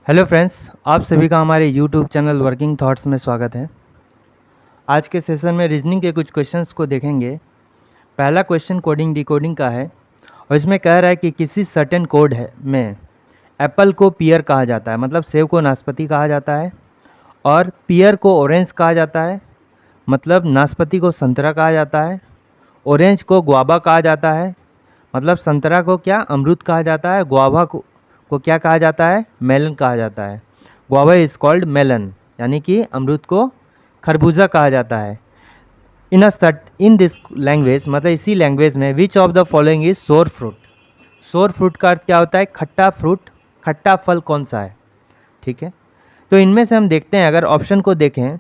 Hello friends, आप सभी का हमारे यूट्यूब चैनल वर्किंग थॉट्स में स्वागत है। आज के सेशन में रीजनिंग के कुछ क्वेश्चंस को देखेंगे। पहला क्वेश्चन कोडिंग डिकोडिंग का है और इसमें कह रहा है कि किसी सर्टेन कोड है में एप्पल को पियर कहा जाता है, मतलब सेब को नाशपाती कहा जाता है, और पियर को ऑरेंज कहा जाता है, मतलब नाशपाती को संतरा कहा जाता है, ऑरेंज को गुआवा कहा जाता है, मतलब संतरा को क्या अमरूद कहा जाता है, गुआवा को क्या कहा जाता है, मेलन कहा जाता है। गुआवा इज कॉल्ड मेलन, यानी कि अमरूद को खरबूजा कहा जाता है। इन दिस लैंग्वेज, मतलब इसी लैंग्वेज में which of the following is सोर फ्रूट। सोर फ्रूट का अर्थ क्या होता है? खट्टा फ्रूट, खट्टा फल कौन सा है। ठीक है, तो इनमें से हम देखते हैं, अगर ऑप्शन को देखें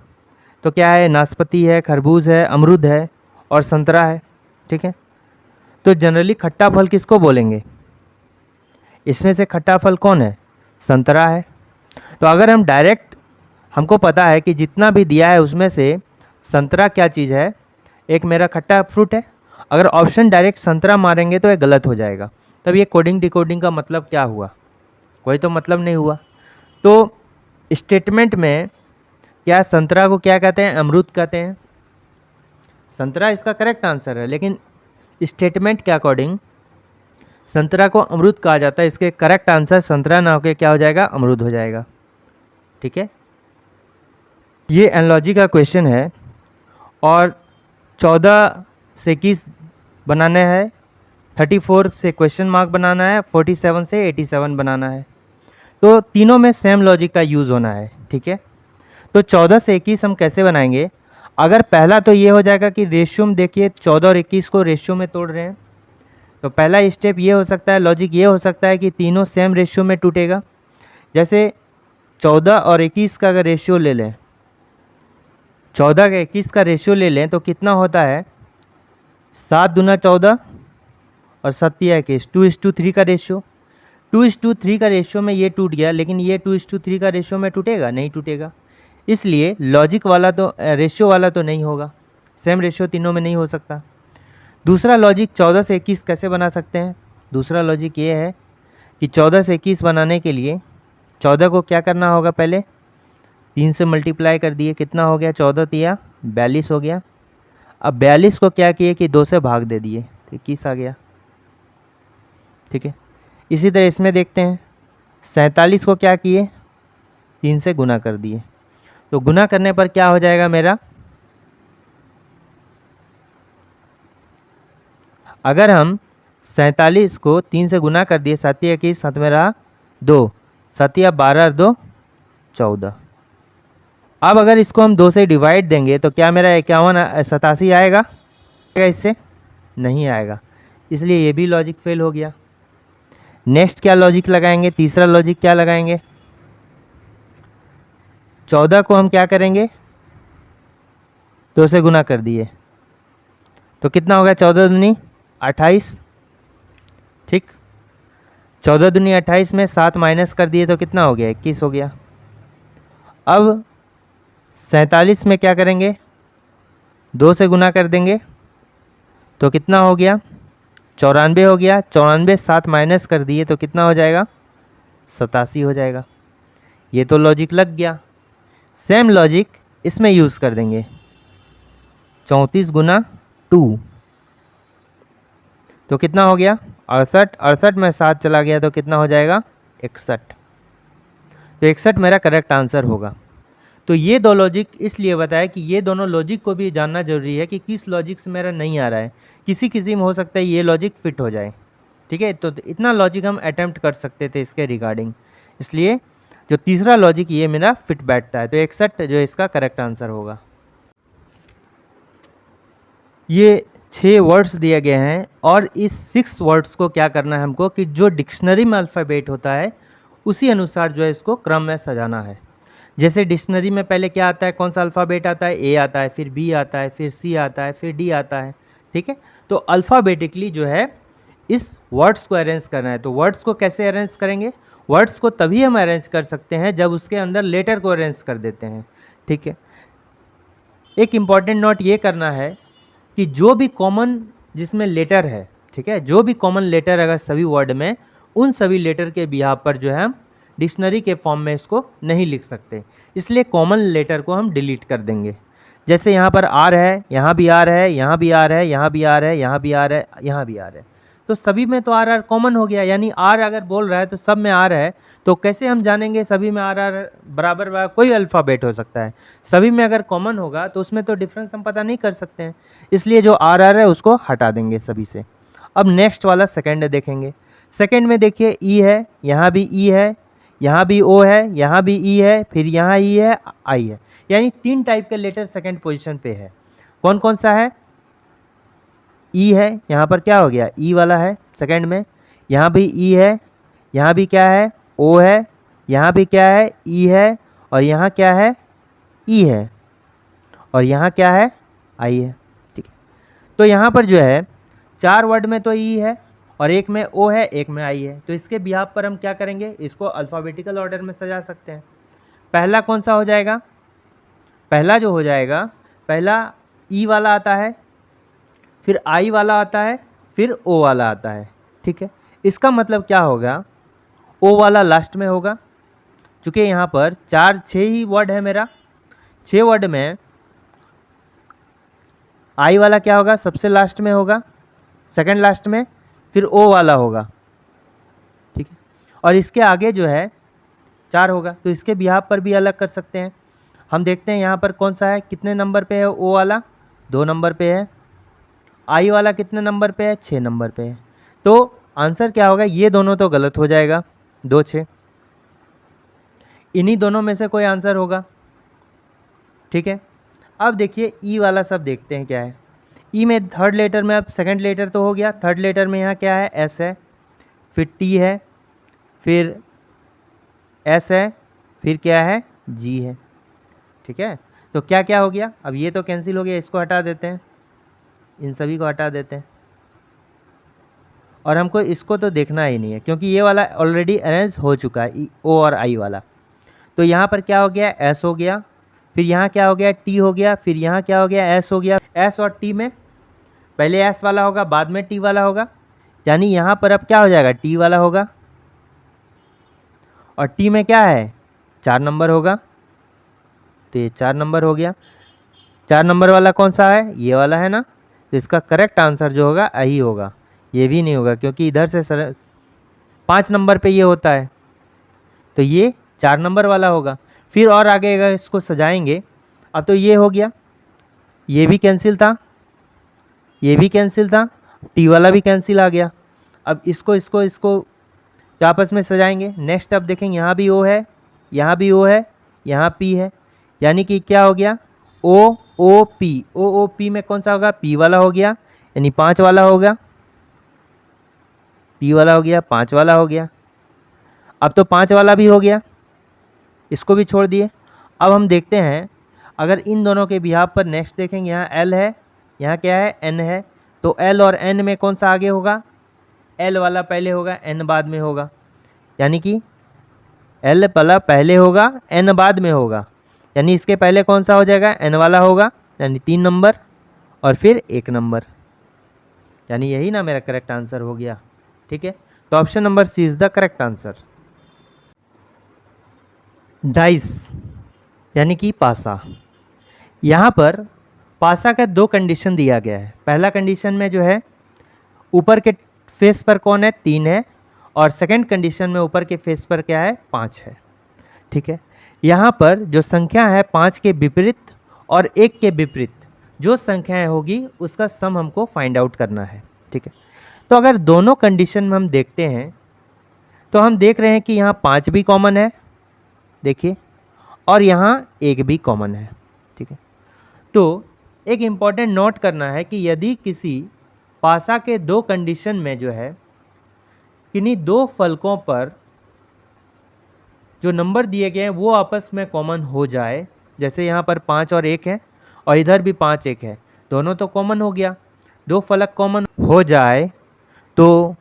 तो क्या है, नाशपाती है, खरबूज है, अमरूद है और संतरा है। ठीक है, तो जनरली खट्टा फल किसको बोलेंगे? इसमें से खट्टा फल कौन है? संतरा है। तो अगर हम डायरेक्ट, हमको पता है कि जितना भी दिया है उसमें से संतरा क्या चीज़ है, एक मेरा खट्टा फ्रूट है। अगर ऑप्शन डायरेक्ट संतरा मारेंगे तो ये गलत हो जाएगा। तब ये कोडिंग डिकोडिंग का मतलब क्या हुआ? कोई तो मतलब नहीं हुआ। तो स्टेटमेंट में क्या संतरा को क्या कहते हैं? अमरूद कहते हैं। संतरा इसका करेक्ट आंसर है, लेकिन स्टेटमेंट के अकॉर्डिंग संतरा को अमरूद कहा जाता है। इसके करेक्ट आंसर संतरा ना होकर क्या हो जाएगा? अमरूद हो जाएगा। ठीक है, ये एनालॉजी का क्वेश्चन है और 14 से 21 बनाना है, 34 से क्वेश्चन मार्क बनाना है, 47 से 87 बनाना है। तो तीनों में सेम लॉजिक का यूज़ होना है। ठीक है, तो 14 से 21 हम कैसे बनाएंगे? अगर पहला तो ये हो जाएगा कि रेशियो में देखिए 14 और 21 को रेशियो में तोड़ रहे हैं, तो पहला स्टेप ये हो सकता है, लॉजिक ये हो सकता है कि तीनों सेम रेशियो में टूटेगा। जैसे 14 और 21 का अगर रेशियो ले लें, 14 का 21 का रेशियो ले लें तो कितना होता है? 7 दूना 14 और 7 या 21, 2:3 का रेशियो। 2:3 का रेशियो में ये टूट गया, लेकिन ये 2:3 का रेशियो में टूटेगा? नहीं टूटेगा। इसलिए लॉजिक वाला तो रेशियो वाला तो नहीं होगा, सेम रेशियो तीनों में नहीं हो सकता। दूसरा लॉजिक 14 से 21 कैसे बना सकते हैं? दूसरा लॉजिक ये है कि 14 से 21 बनाने के लिए 14 को क्या करना होगा? पहले 3 से मल्टीप्लाई कर दिए, कितना हो गया? 14 तिया 42 हो गया। अब 42 को क्या किए कि 2 से भाग दे दिए तो 21 आ गया। ठीक है, इसी तरह इसमें देखते हैं, 47 को क्या किए? 3 से गुना कर दिए। तो गुना करने पर क्या हो जाएगा मेरा? अगर हम 47 को 3 से गुना कर दिए, 7 या 21, 7 में रहा 2, 7 या 12 और 2 14। अब अगर इसको हम 2 से डिवाइड देंगे तो क्या मेरा 87 आएगा? इससे नहीं आएगा, इसलिए ये भी लॉजिक फेल हो गया। नेक्स्ट क्या लॉजिक लगाएंगे? तीसरा लॉजिक क्या लगाएंगे? 14 को हम क्या करेंगे? 2 से गुना कर दिए तो कितना हो गया? 14 दूनी 28। ठीक, 14 दूनी 28 में 7 माइनस कर दिए तो कितना हो गया? 21 हो गया। अब 47 में क्या करेंगे? 2 से गुना कर देंगे तो कितना हो गया? 94 हो गया। 94 7 माइनस कर दिए तो कितना हो जाएगा? 87 हो जाएगा। ये तो लॉजिक लग गया। सेम लॉजिक इसमें यूज़ कर देंगे, 34 गुना 2 तो कितना हो गया? 68। 68 में 7 चला गया तो कितना हो जाएगा? 61। तो 61 मेरा करेक्ट आंसर होगा। तो ये दो लॉजिक इसलिए बताया कि ये दोनों लॉजिक को भी जानना जरूरी है कि किस लॉजिक से मेरा नहीं आ रहा है। किसी किसी में हो सकता है ये लॉजिक फिट हो जाए। ठीक है, तो इतना लॉजिक हम अटेम्प्ट कर सकते थे इसके रिगार्डिंग, इसलिए जो तीसरा लॉजिक ये मेरा फिट बैठता है। तो 61 जो इसका करेक्ट आंसर होगा। ये 6 वर्ड्स दिए गए हैं और इस 6 वर्ड्स को क्या करना है हमको कि जो डिक्शनरी में अल्फ़ाबेट होता है उसी अनुसार जो है इसको क्रम में सजाना है। जैसे डिक्शनरी में पहले क्या आता है? कौन सा अल्फ़ाबेट आता है? ए आता है, फिर बी आता है, फिर सी आता है, फिर डी आता है। ठीक है, तो अल्फ़ाबेटिकली जो है इस वर्ड्स को अरेंज करना है। तो वर्ड्स को कैसे अरेंज करेंगे? वर्ड्स को तभी हम अरेंज कर सकते हैं जब उसके अंदर लेटर को अरेंज कर देते हैं। ठीक है, एक इम्पॉर्टेंट नोट ये करना है कि जो भी कॉमन जिसमें लेटर है, ठीक है, जो भी कॉमन लेटर अगर सभी वर्ड में, उन सभी लेटर के बिहाफ पर जो है हम डिक्शनरी के फॉर्म में इसको नहीं लिख सकते, इसलिए कॉमन लेटर को हम डिलीट कर देंगे। जैसे यहाँ पर आर है, यहाँ भी आर है, यहाँ भी आर है, यहाँ भी आर है, यहाँ भी आर है, यहाँ भी आर है, तो सभी में तो आर आर कॉमन हो गया, यानी आर अगर बोल रहा है तो सब में आर है। तो कैसे हम जानेंगे सभी में आर आर बराबर बराबर? कोई अल्फ़ाबेट हो सकता है, सभी में अगर कॉमन होगा तो उसमें तो डिफरेंस हम पता नहीं कर सकते हैं, इसलिए जो आर आर है उसको हटा देंगे सभी से। अब नेक्स्ट वाला सेकेंड देखेंगे। सेकेंड में देखिए ई है, यहाँ भी ई है, यहाँ भी ओ है, यहाँ भी ई है, फिर यहाँ ई है, आई है, यानी 3 टाइप के लेटर सेकेंड पोजीशन पे है। कौन कौन सा है? ई है, यहाँ पर क्या हो गया, ई वाला है सेकंड में, यहाँ भी ई है, यहाँ भी क्या है, ओ है, यहाँ भी क्या है, ई है, और यहाँ क्या है, ई है, और यहाँ क्या है, आई है। ठीक है, तो यहाँ पर जो है 4 वर्ड में तो ई है और एक में ओ है, एक में आई है, तो इसके बिहाफ पर हम क्या करेंगे, इसको अल्फ़ाबेटिकल ऑर्डर में सजा सकते हैं। पहला कौन सा हो जाएगा? पहला जो हो जाएगा, पहला ई वाला आता है, फिर आई वाला आता है, फिर ओ वाला आता है। ठीक है, इसका मतलब क्या होगा, ओ वाला लास्ट में होगा, चूँकि यहाँ पर 6 ही वर्ड है मेरा, 6 वर्ड में आई वाला क्या होगा, सबसे लास्ट में होगा, सेकंड लास्ट में, फिर ओ वाला होगा। ठीक है, और इसके आगे जो है 4 होगा, तो इसके बिहाफ पर भी अलग कर सकते हैं। हम देखते हैं यहाँ पर कौन सा है, कितने नंबर पे है ओ वाला, 2 नंबर पे है, आई वाला कितने नंबर पे है, 6 नंबर पे है। तो आंसर क्या होगा, ये दोनों तो गलत हो जाएगा, 2 6, इन्हीं दोनों में से कोई आंसर होगा। ठीक है, अब देखिए ई वाला सब देखते हैं क्या है। ई में थर्ड लेटर में, अब सेकंड लेटर तो हो गया, थर्ड लेटर में यहाँ क्या है, एस है, फिर टी है, फिर एस है, फिर क्या है, जी है। ठीक है, तो क्या क्या हो गया, अब ये तो कैंसिल हो गया, इसको हटा देते हैं, इन सभी को हटा देते हैं, और हमको इसको तो देखना ही नहीं है क्योंकि ये वाला ऑलरेडी अरेंज हो चुका है, ओ और आई वाला। तो यहाँ पर क्या हो गया, एस हो गया, फिर यहाँ क्या हो गया, टी हो गया, फिर यहाँ क्या हो गया, एस हो गया। एस और टी में पहले एस वाला होगा, बाद में टी वाला होगा, यानी यहाँ पर अब क्या हो जाएगा, टी वाला होगा, और टी में क्या है, 4 नंबर होगा, तो ये 4 नंबर हो गया। 4 नंबर वाला कौन सा है, ये वाला है ना, तो इसका करेक्ट आंसर जो होगा आई होगा, ये भी नहीं होगा क्योंकि इधर से 5 नंबर पे ये होता है, तो ये 4 नंबर वाला होगा। फिर और आगे अगर इसको सजाएंगे, अब तो ये हो गया, ये भी कैंसिल था, ये भी कैंसिल था, टी वाला भी कैंसिल आ गया। अब इसको इसको इसको आपस में सजाएंगे। नेक्स्ट अब देखेंगे, यहाँ भी ओ है, यहाँ भी ओ है, यहाँ पी है, यानी कि क्या हो गया, ओ ओ पी, ओ ओ पी में कौन सा होगा, पी वाला हो गया, यानी 5 वाला होगा, पी वाला हो गया, 5 वाला हो गया। अब तो 5 वाला भी हो गया, इसको भी छोड़ दिए। अब हम देखते हैं अगर इन दोनों के बिहाफ पर नेक्स्ट देखेंगे, यहाँ एल है, यहाँ क्या है, एन है, तो एल और एन में कौन सा आगे होगा, एल वाला पहले होगा, एन बाद में होगा, यानी कि एल वाला पहले होगा, एन बाद में होगा, यानी इसके पहले कौन सा हो जाएगा, एन वाला होगा, यानी 3 नंबर, और फिर 1 नंबर, यानी यही ना मेरा करेक्ट आंसर हो गया। ठीक है, तो option number C is the correct answer. Dice यानी कि पासा, यहाँ पर पासा का 2 कंडीशन दिया गया है। पहला कंडीशन में जो है ऊपर के फेस पर कौन है, 3 है, और सेकंड कंडीशन में ऊपर के फेस पर क्या है, 5 है। ठीक है, यहाँ पर जो संख्या है 5 के विपरीत और 1 के विपरीत जो संख्याएं होगी उसका सम हमको फाइंड आउट करना है। ठीक है, तो अगर दोनों कंडीशन में हम देखते हैं तो हम देख रहे हैं कि यहाँ 5 भी कॉमन है, देखिए, और यहाँ 1 भी कॉमन है। ठीक है, तो एक इम्पॉर्टेंट नोट करना है कि यदि किसी पासा के 2 कंडीशन में जो है किन्हीं 2 फलकों पर जो नंबर दिए गए हैं वो आपस में कॉमन हो जाए, जैसे यहाँ पर 5 और 1 है और इधर भी 5 1 है, दोनों तो कॉमन हो गया, 2 फलक कॉमन हो जाए, तो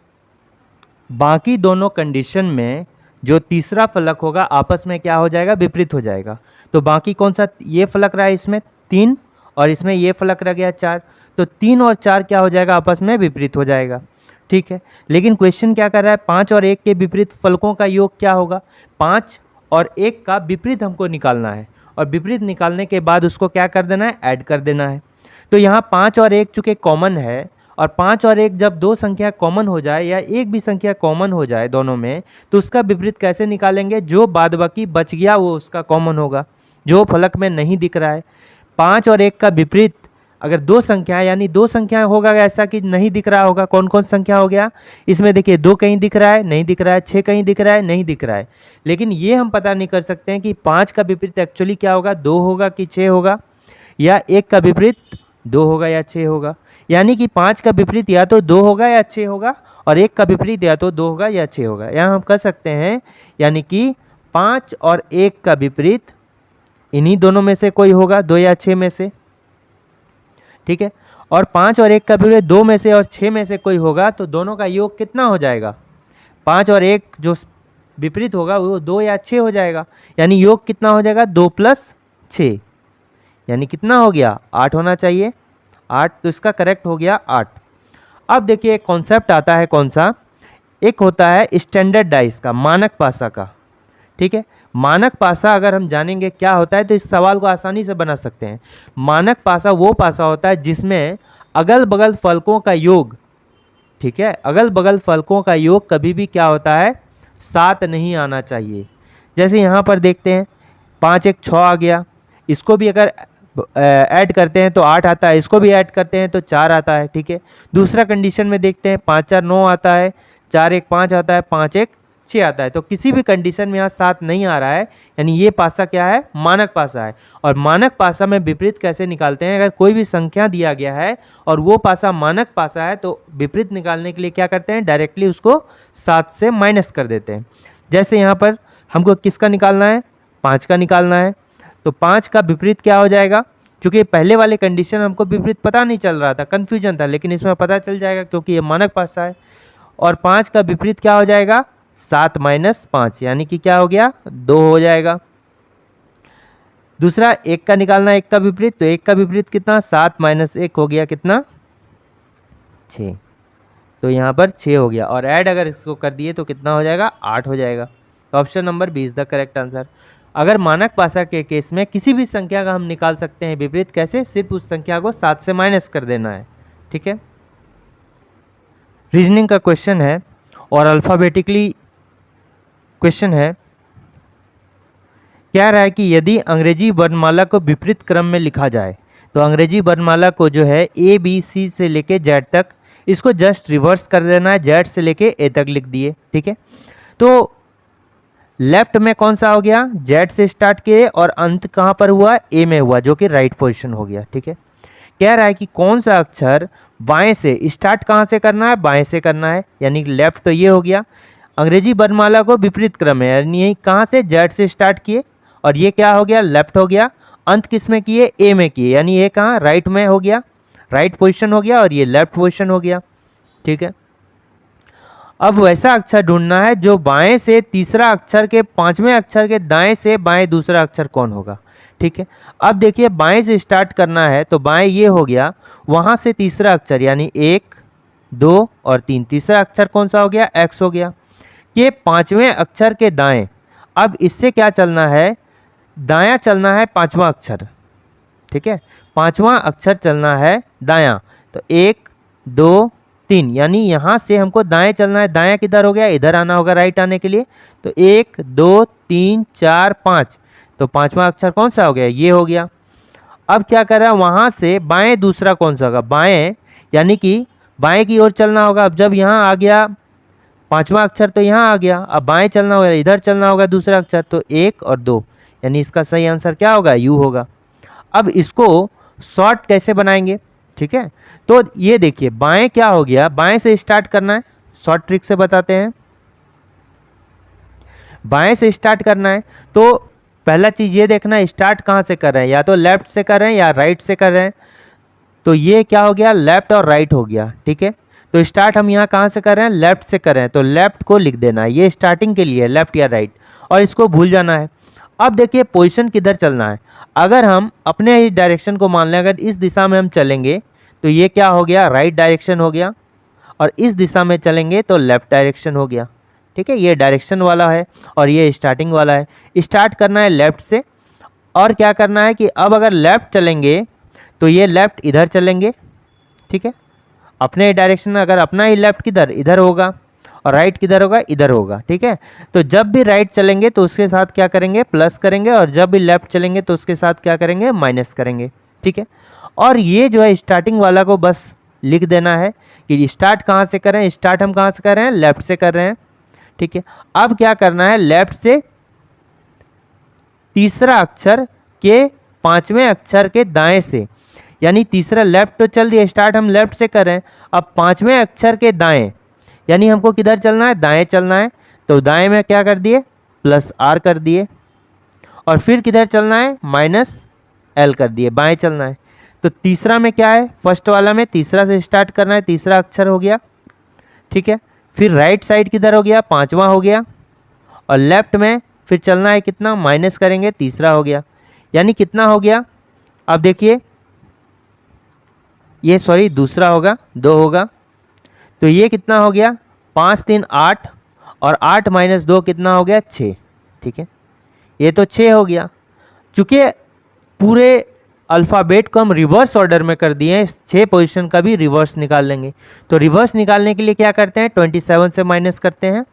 बाकी दोनों कंडीशन में जो तीसरा फलक होगा आपस में क्या हो जाएगा, विपरीत हो जाएगा। तो बाकी कौन सा, ये फलक रहा है इसमें 3 और इसमें ये फलक रह गया 4, तो 3 और 4 क्या हो जाएगा, आपस में विपरीत हो जाएगा। ठीक है। लेकिन क्वेश्चन क्या कर रहा है, 5 और 1 के विपरीत फलकों का योग क्या होगा। 5 और 1 का विपरीत हमको निकालना है, और विपरीत निकालने के बाद उसको क्या कर देना है, ऐड कर देना है। तो यहाँ 5 और 1 चूँकि कॉमन है, और 5 और 1 जब दो संख्या कॉमन हो जाए या एक भी संख्या कॉमन हो जाए दोनों में, तो उसका विपरीत कैसे निकालेंगे, जो बाद बाकी बच गया वो उसका कॉमन होगा, जो फलक में नहीं दिख रहा है। 5 और 1 का विपरीत अगर दो संख्या, यानी दो संख्या होगा ऐसा कि नहीं दिख रहा होगा, कौन कौन संख्या हो गया इसमें, देखिए 2 कहीं दिख रहा है, नहीं दिख रहा है, 6 कहीं दिख रहा है, नहीं दिख रहा है। लेकिन ये हम पता नहीं कर सकते हैं कि 5 का विपरीत एक्चुअली क्या होगा, 2 होगा कि 6 होगा, या 1 का विपरीत 2 होगा या 6 होगा। यानी कि 5 का विपरीत या तो 2 होगा या 6 होगा, और 1 का विपरीत या तो 2 होगा या 6 होगा। यहाँ हम कह सकते हैं यानी कि 5 और 1 का विपरीत इन्हीं दोनों में से कोई होगा, 2 या 6 में से, ठीक है। और 5 और 1 का विपरीत 2 में से और 6 में से कोई होगा, तो दोनों का योग कितना हो जाएगा, 5 और 1 जो विपरीत होगा वो 2 या 6 हो जाएगा। यानी योग कितना हो जाएगा, 2 + 6, यानी कितना हो गया, 8 होना चाहिए, 8। तो इसका करेक्ट हो गया 8। अब देखिए एक कॉन्सेप्ट आता है, कौन सा, एक होता है स्टैंडर्ड डाइस का, मानक पासा का, ठीक है। मानक पासा अगर हम जानेंगे क्या होता है तो इस सवाल को आसानी से बना सकते हैं। मानक पासा वो पासा होता है जिसमें अगल बगल फलकों का योग, ठीक है, अगल बगल फलकों का योग कभी भी क्या होता है, 7 नहीं आना चाहिए। जैसे यहाँ पर देखते हैं 5 1 6 आ गया, इसको भी अगर ऐड करते हैं तो 8 आता है, इसको भी ऐड करते हैं तो 4 आता है, ठीक है। दूसरा कंडीशन में देखते हैं 5 4 9 आता है, 4 1 5 आता है, 5 1 6 आता है। तो किसी भी कंडीशन में यहाँ 7 नहीं आ रहा है, यानी ये पासा क्या है, मानक पासा है। और मानक पासा में विपरीत कैसे निकालते हैं, अगर कोई भी संख्या दिया गया है और वो पासा मानक पासा है तो विपरीत निकालने के लिए क्या करते हैं, डायरेक्टली उसको 7 से माइनस कर देते हैं। जैसे यहाँ पर हमको किसका निकालना है, 5 का निकालना है, तो 5 का विपरीत क्या हो जाएगा, क्योंकि पहले वाले कंडीशन हमको विपरीत पता नहीं चल रहा था, कन्फ्यूजन था, लेकिन इसमें पता चल जाएगा क्योंकि ये मानक पासा है। और 5 का विपरीत क्या हो जाएगा, 7 - 5, यानी कि क्या हो गया, 2 हो जाएगा। दूसरा 1 का निकालना है, 1 का विपरीत, तो 1 का विपरीत कितना, 7 - 1 हो गया कितना, 6। तो यहाँ पर 6 हो गया, और ऐड अगर इसको कर दिए तो कितना हो जाएगा, 8 हो जाएगा। तो option number B is the correct answer. अगर मानक पासा के केस में किसी भी संख्या का हम निकाल सकते हैं विपरीत, कैसे, सिर्फ उस संख्या को 7 से माइनस कर देना है, ठीक है। रीजनिंग का क्वेश्चन है और अल्फ़ाबेटिकली क्वेश्चन है, कह रहा है कि यदि अंग्रेजी वर्णमाला को विपरीत क्रम में लिखा जाए, तो अंग्रेजी वर्णमाला को जो है ABC से लेके Z तक, इसको जस्ट रिवर्स कर देना है, Z से लेके A तक लिख दिए, ठीक है। तो लेफ्ट में कौन सा हो गया, Z से स्टार्ट किए और अंत कहाँ पर हुआ, A में हुआ, जो कि राइट पोजीशन हो गया, ठीक है। कह रहा है कि कौन सा अक्षर बाएं से स्टार्ट, कहाँ से करना है, बाएं से करना है, यानी लेफ्ट तो ये हो गया। अंग्रेजी वर्णमाला को विपरीत क्रम है, यानी कहाँ से, Z से स्टार्ट किए, और ये क्या हो गया, लेफ्ट हो गया। अंत किस में किए, A में किए, यानी ये कहाँ, राइट में हो गया, राइट पोजीशन हो गया, और ये लेफ्ट पोजीशन हो गया, ठीक है। अब वैसा अक्षर ढूंढना है जो बाएं से तीसरा अक्षर के 5वें अक्षर के दाएं से बाएं दूसरा अक्षर कौन होगा, ठीक है। अब देखिए बाएं से स्टार्ट करना है, तो बाएं ये हो गया, वहां से तीसरा अक्षर यानी 1 2 और 3, तीसरा अक्षर कौन सा हो गया, X हो गया। ये 5वें अक्षर के दाएं, अब इससे क्या चलना है, दायां चलना है 5वां अक्षर, ठीक है, 5वां अक्षर चलना है दायां। तो 1 2 3, यानी यहाँ से हमको दाएं चलना है, दायां किधर हो गया, इधर आना होगा राइट आने के लिए। तो 1 2 3 4 5, तो 5वां अक्षर कौन सा हो गया, ये हो गया। अब क्या कर रहा है, वहाँ से बाएं दूसरा कौन सा होगा, बाएं, यानी कि बाएं की ओर चलना होगा। अब जब यहाँ आ गया 5वां अक्षर तो यहाँ आ गया, अब बाएं चलना होगा, इधर चलना होगा दूसरा अक्षर, तो 1 और 2, यानी इसका सही आंसर क्या होगा, यू होगा। अब इसको शॉर्ट कैसे बनाएंगे, ठीक है। तो ये देखिए बाएं क्या हो गया, बाएं से स्टार्ट करना है, शॉर्ट ट्रिक से बताते हैं, बाएं से स्टार्ट करना है। तो पहला चीज ये देखना है स्टार्ट कहाँ से कर रहे हैं, या तो लेफ्ट से कर रहे हैं या राइट से कर रहे हैं। तो ये क्या हो गया, लेफ्ट और राइट हो गया, ठीक है। तो स्टार्ट हम यहाँ कहाँ से कर रहे हैं, लेफ्ट से कर रहे हैं, तो लेफ्ट को लिख देना है, ये स्टार्टिंग के लिए लेफ्ट या राइट, और इसको भूल जाना है। अब देखिए पोजीशन किधर चलना है, अगर हम अपने ही डायरेक्शन को मान लें, अगर इस दिशा में हम चलेंगे तो ये क्या हो गया, राइट डायरेक्शन हो गया। और इस दिशा में चलेंगे तो लेफ्ट डायरेक्शन हो गया। ठीक है, ये डायरेक्शन वाला है और ये स्टार्टिंग वाला है। स्टार्ट करना है लेफ्ट से, और क्या करना है कि अब अगर लेफ्ट चलेंगे तो ये लेफ्ट इधर चलेंगे। ठीक है, अपने डायरेक्शन में अगर अपना ही लेफ्ट किधर, इधर होगा, और राइट किधर होगा, इधर होगा। ठीक है, तो जब भी राइट चलेंगे तो उसके साथ क्या करेंगे, प्लस करेंगे, और जब भी लेफ्ट चलेंगे तो उसके साथ क्या करेंगे, माइनस करेंगे। ठीक है, और ये जो है स्टार्टिंग वाला को बस लिख देना है कि स्टार्ट कहाँ से करें। स्टार्ट हम कहाँ से कर रहे हैं, लेफ्ट से कर रहे हैं। ठीक है, अब क्या करना है, लेफ्ट से तीसरा अक्षर के पांचवें अक्षर के दाएं से, यानी तीसरा लेफ्ट तो चल दिया, स्टार्ट हम लेफ्ट से कर रहे हैं, अब पांचवें अक्षर के दाएं, यानी हमको किधर चलना है, दाएं चलना है। तो दाएं में क्या कर दिए, प्लस आर कर दिए, और फिर किधर चलना है, माइनस एल कर दिए, बाएं चलना है। तो तीसरा में क्या है, फर्स्ट वाला में तीसरा से स्टार्ट करना है, तीसरा अक्षर हो गया। ठीक है, फिर राइट साइड किधर हो गया, पांचवा हो गया, और लेफ्ट में फिर चलना है कितना, माइनस करेंगे, तीसरा हो गया। यानी कितना हो गया, अब देखिए ये सॉरी दूसरा होगा, 2 होगा, तो ये कितना हो गया, 5 3 8, और 8 माइनस 2 कितना हो गया, 6। ठीक है, ये तो 6 हो गया। चूँकि पूरे अल्फ़ाबेट को हम रिवर्स ऑर्डर में कर दिए हैं, 6 पोजीशन का भी रिवर्स निकाल लेंगे। तो रिवर्स निकालने के लिए क्या करते हैं, 27 से माइनस करते हैं,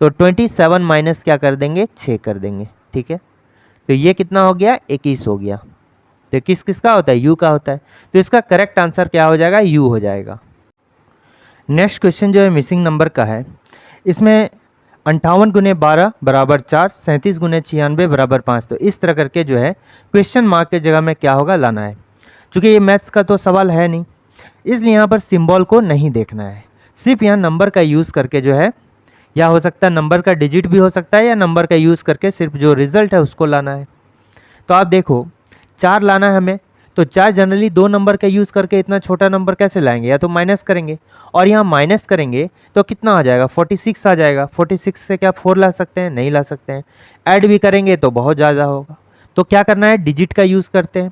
तो 27 माइनस क्या कर देंगे, 6 कर देंगे। ठीक है, तो ये कितना हो गया, 21 हो गया। तो किस किस का होता है, यू का होता है। तो इसका करेक्ट आंसर क्या हो जाएगा, यू हो जाएगा। नेक्स्ट क्वेश्चन जो है मिसिंग नंबर का है। इसमें 58 गुने 12 बराबर 4, 37 गुने 96 बराबर 5। तो इस तरह करके जो है क्वेश्चन मार्क के जगह में क्या होगा, लाना है। चूँकि ये मैथ्स का तो सवाल है नहीं, इसलिए यहाँ पर सिंबल को नहीं देखना है, सिर्फ यहाँ नंबर का यूज़ करके जो है, या हो सकता है नंबर का डिजिट भी हो सकता है, या नंबर का यूज़ करके सिर्फ जो रिजल्ट है उसको लाना है। तो आप देखो 4 लाना है हमें, तो 4 जनरली 2 नंबर का यूज़ करके इतना छोटा नंबर कैसे लाएंगे, या तो माइनस करेंगे, और यहाँ माइनस करेंगे तो कितना आ जाएगा, 46 आ जाएगा। 46 से क्या 4 ला सकते हैं, नहीं ला सकते हैं। ऐड भी करेंगे तो बहुत ज़्यादा होगा, तो क्या करना है, डिजिट का यूज़ करते हैं।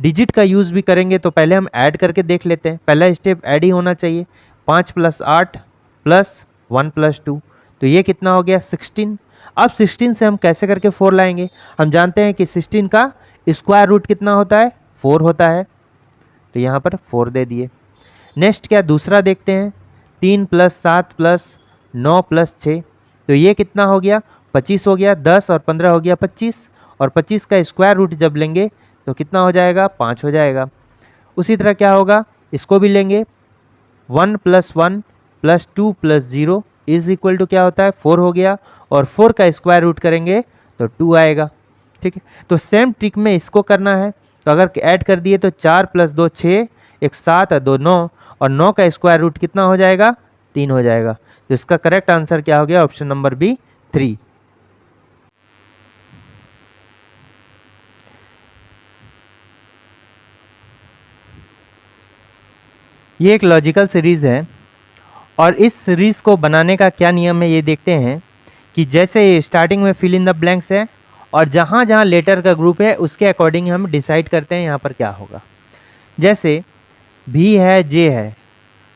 डिजिट का यूज़ भी करेंगे तो पहले हम ऐड करके देख लेते हैं, पहला स्टेप ऐड ही होना चाहिए। 5 + 8 + 1 + 2, तो ये कितना हो गया, 16। अब 16 से हम कैसे करके 4 लाएंगे, हम जानते हैं कि 16 का स्क्वायर रूट कितना होता है, 4 होता है, तो यहाँ पर 4 दे दिए। नेक्स्ट क्या, दूसरा देखते हैं, 3 + 7 + 9 + 6, तो ये कितना हो गया, 25 हो गया। 10 और 15 हो गया 25, और 25 का स्क्वायर रूट जब लेंगे तो कितना हो जाएगा, 5 हो जाएगा। उसी तरह क्या होगा, इसको भी लेंगे, 1 + 1 + 2 + 0 = क्या होता है, 4 हो गया, और 4 का स्क्वायर रूट करेंगे तो 2 आएगा। ठीक है, तो सेम ट्रिक में इसको करना है। तो अगर ऐड कर दिए तो 4 + 2 6, 1 7 2 9, और 9 का स्क्वायर रूट कितना हो जाएगा, 3 हो जाएगा। तो इसका करेक्ट आंसर क्या हो गया, ऑप्शन नंबर बी 3। ये एक लॉजिकल सीरीज़ है, और इस सीरीज़ को बनाने का क्या नियम है ये देखते हैं कि जैसे स्टार्टिंग में फिल इन द ब्लैंक्स है, और जहाँ जहाँ लेटर का ग्रुप है उसके अकॉर्डिंग हम डिसाइड करते हैं यहाँ पर क्या होगा। जैसे भी है, जे है,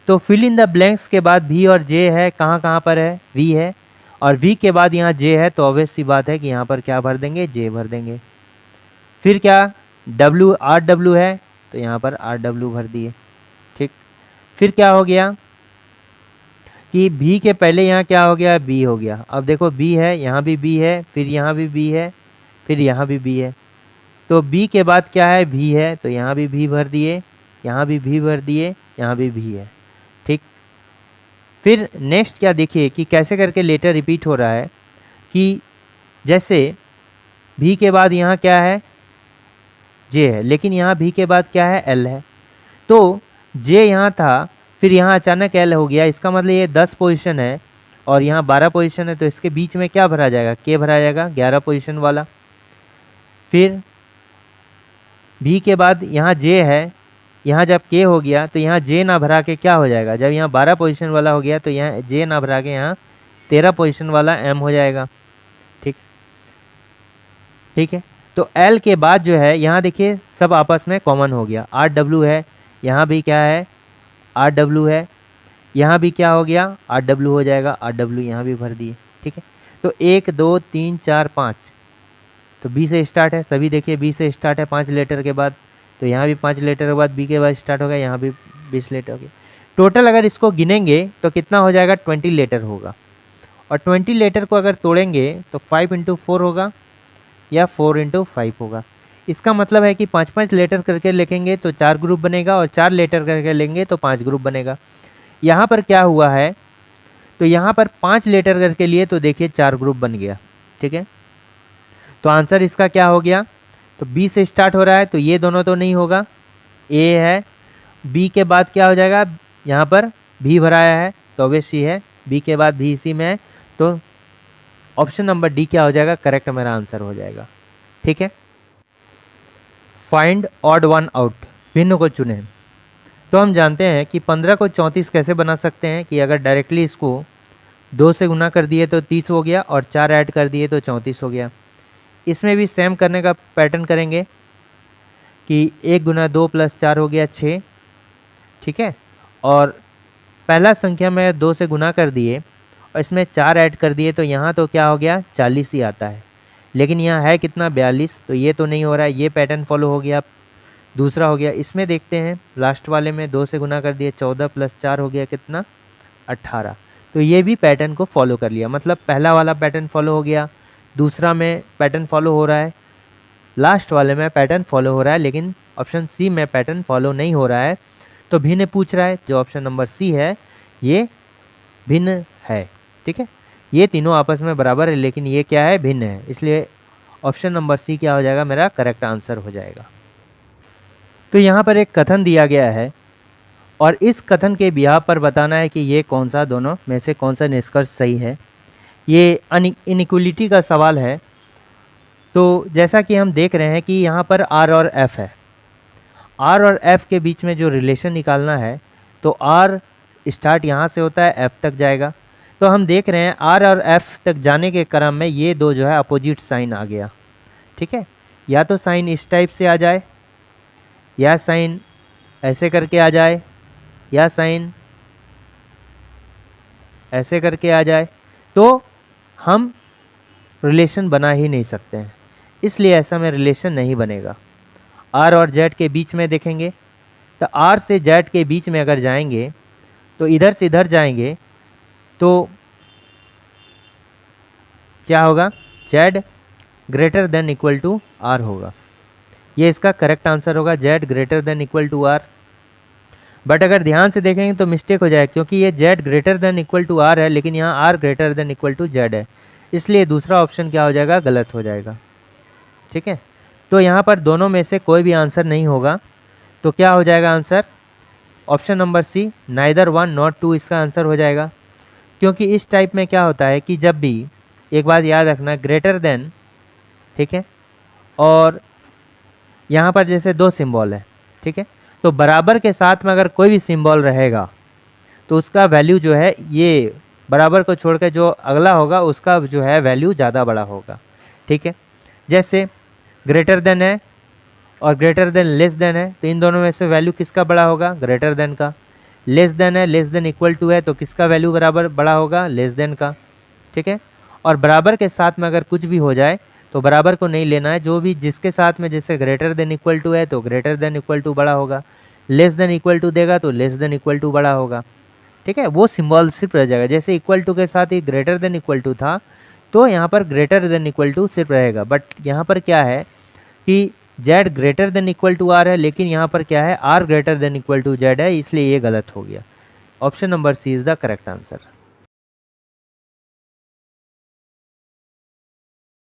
तो फिल इन द ब्लैंक्स के बाद भी और जे है, कहाँ कहाँ पर है, वी है, और वी के बाद यहाँ जे है, तो ऑब्वियस सी बात है कि यहाँ पर क्या भर देंगे, जे भर देंगे। फिर क्या, डब्ल्यू आर डब्ल्यू है, तो यहाँ पर आर डब्ल्यू भर दिए। ठीक, फिर क्या हो गया कि बी के पहले यहाँ क्या हो गया, बी हो गया। अब देखो बी है, यहाँ भी बी है, फिर यहाँ भी बी है, फिर यहाँ भी बी है, तो बी के बाद क्या है, भी है, तो यहाँ भी भी भर दिए, यहाँ भी भी भर दिए, यहाँ भी है। ठीक, फिर नेक्स्ट क्या देखिए कि कैसे करके लेटर रिपीट हो रहा है, कि जैसे भी के बाद यहाँ क्या है, जे है, लेकिन यहाँ भी के बाद क्या है, एल है। तो जे यहाँ था, फिर यहाँ अचानक एल हो गया, इसका मतलब ये 10 पोजीशन है और यहाँ 12 पोजीशन है, तो इसके बीच में क्या भरा जाएगा, के भरा जाएगा, 11 पोजीशन वाला। फिर भी के बाद यहाँ जे है, यहाँ जब के हो गया तो यहाँ जे ना भरा के क्या हो जाएगा, जब यहाँ 12 पोजीशन वाला हो गया तो यहाँ जे ना भरा के यहाँ 13 पोजीशन वाला एम हो जाएगा। ठीक, ठीक है, तो एल के बाद जो है यहाँ देखिए सब आपस में कॉमन हो गया, आर डब्ल्यू है, यहाँ भी क्या है, आर डब्ल्यू है, यहाँ भी क्या हो गया, RW हो जाएगा, RW यहाँ भी भर दिए। ठीक है, तो 1 2 3 4 5, तो B से स्टार्ट है, सभी देखिए B से स्टार्ट है 5 लेटर के बाद, तो यहाँ भी 5 लेटर के बाद B के बाद स्टार्ट हो गया, यहाँ भी 20 लेटर हो गया। टोटल अगर इसको गिनेंगे तो कितना हो जाएगा, 20 लेटर होगा। और 20 लेटर को अगर तोड़ेंगे तो 5 × 4 होगा या 4 × 5 होगा। इसका मतलब है कि 5-5 लेटर करके लिखेंगे तो 4 ग्रुप बनेगा, और 4 लेटर करके लेंगे तो 5 ग्रुप बनेगा। यहाँ पर क्या हुआ है, तो यहाँ पर 5 लेटर करके लिए तो देखिए 4 ग्रुप बन गया। ठीक है, तो आंसर इसका क्या हो गया, तो बी से स्टार्ट हो रहा है तो ये दोनों तो नहीं होगा, ए है, बी के बाद क्या हो जाएगा, यहाँ पर भी भराया है तो ऑब्वियस सी है, बी के बाद भी इसी में है, तो ऑप्शन नंबर डी क्या हो जाएगा, करेक्ट मेरा आंसर हो जाएगा। ठीक है, फाइंड ऑड वन आउट, भिन्न को चुनें। तो हम जानते हैं कि 15 को 34 कैसे बना सकते हैं, कि अगर डायरेक्टली इसको 2 से गुना कर दिए तो 30 हो गया, और 4 ऐड कर दिए तो 34 हो गया। इसमें भी सेम करने का पैटर्न करेंगे कि 1 × 2 + 4 हो गया 6। ठीक है, और पहला संख्या में 2 से गुना कर दिए और इसमें 4 ऐड कर दिए तो यहाँ तो क्या हो गया, 40 ही आता है, लेकिन यहाँ है कितना, 42, तो ये तो नहीं हो रहा है, ये पैटर्न फॉलो हो गया। दूसरा हो गया, इसमें देखते हैं लास्ट वाले में 2 से गुना कर दिए, 14 + 4 हो गया कितना, 18, तो ये भी पैटर्न को फॉलो कर लिया। मतलब पहला वाला पैटर्न फॉलो हो गया, दूसरा में पैटर्न फॉलो हो रहा है, लास्ट वाले में पैटर्न फॉलो हो रहा है, लेकिन ऑप्शन सी में पैटर्न फॉलो नहीं हो रहा है। तो भिन्न पूछ रहा है, जो ऑप्शन नंबर सी है ये भिन्न है। ठीक है, ये तीनों आपस में बराबर है, लेकिन ये क्या है, भिन्न है, इसलिए ऑप्शन नंबर सी क्या हो जाएगा, मेरा करेक्ट आंसर हो जाएगा। तो यहाँ पर एक कथन दिया गया है और इस कथन के बिहाव पर बताना है कि ये कौन सा, दोनों में से कौन सा निष्कर्ष सही है। ये इनइक्वलिटी का सवाल है। तो जैसा कि हम देख रहे हैं कि यहाँ पर आर और एफ है, आर और एफ के बीच में जो रिलेशन निकालना है, तो आर स्टार्ट यहाँ से होता है, एफ तक जाएगा। तो हम देख रहे हैं आर और एफ तक जाने के क्रम में ये दो जो है अपोजिट साइन आ गया। ठीक है, या तो साइन इस टाइप से आ जाए, या साइन ऐसे करके आ जाए, या साइन ऐसे करके आ जाए, तो हम रिलेशन बना ही नहीं सकते हैं, इसलिए ऐसा में रिलेशन नहीं बनेगा। आर और जेड के बीच में देखेंगे तो आर से जेड के बीच में अगर जाएंगे तो इधर से इधर जाएंगे तो क्या होगा, Z greater than equal to R होगा। ये इसका करेक्ट आंसर होगा, Z greater than equal to R. But अगर ध्यान से देखेंगे तो मिस्टेक हो जाएगा, क्योंकि ये Z greater than equal to R है, लेकिन यहाँ R greater than equal to Z है, इसलिए दूसरा ऑप्शन क्या हो जाएगा, गलत हो जाएगा। ठीक है, तो यहाँ पर दोनों में से कोई भी आंसर नहीं होगा, तो क्या हो जाएगा answer, option number C, neither 1 not 2 इसका आंसर हो जाएगा। क्योंकि इस टाइप में क्या होता है कि जब भी, एक बात याद रखना, ग्रेटर देन, ठीक है, और यहाँ पर जैसे दो सिंबल है, ठीक है, तो बराबर के साथ में अगर कोई भी सिंबल रहेगा तो उसका वैल्यू जो है, ये बराबर को छोड़कर जो अगला होगा उसका जो है वैल्यू ज़्यादा बड़ा होगा। ठीक है, जैसे ग्रेटर देन है और ग्रेटर देन लेस देन है, तो इन दोनों में से वैल्यू किसका बड़ा होगा, ग्रेटर देन का। लेस देन है, लेस देन इक्वल टू है, तो किसका वैल्यू बराबर बड़ा होगा, लेस देन का। ठीक है, और बराबर के साथ में अगर कुछ भी हो जाए तो बराबर को नहीं लेना है, जो भी जिसके साथ में जैसे ग्रेटर देन इक्वल टू है तो ग्रेटर देन इक्वल टू बड़ा होगा, लेस देन इक्वल टू देगा तो लेस देन इक्वल टू बड़ा होगा। ठीक है, वो सिंबल सिर्फ रह जाएगा, जैसे इक्वल टू के साथ ही ग्रेटर देन इक्वल टू था तो यहाँ पर ग्रेटर देन इक्वल टू सिर्फ रहेगा। बट यहाँ पर क्या है कि Z greater than equal to R है, लेकिन यहाँ पर क्या है, R greater than equal to Z है, इसलिए ये गलत हो गया। Option number C is the correct answer.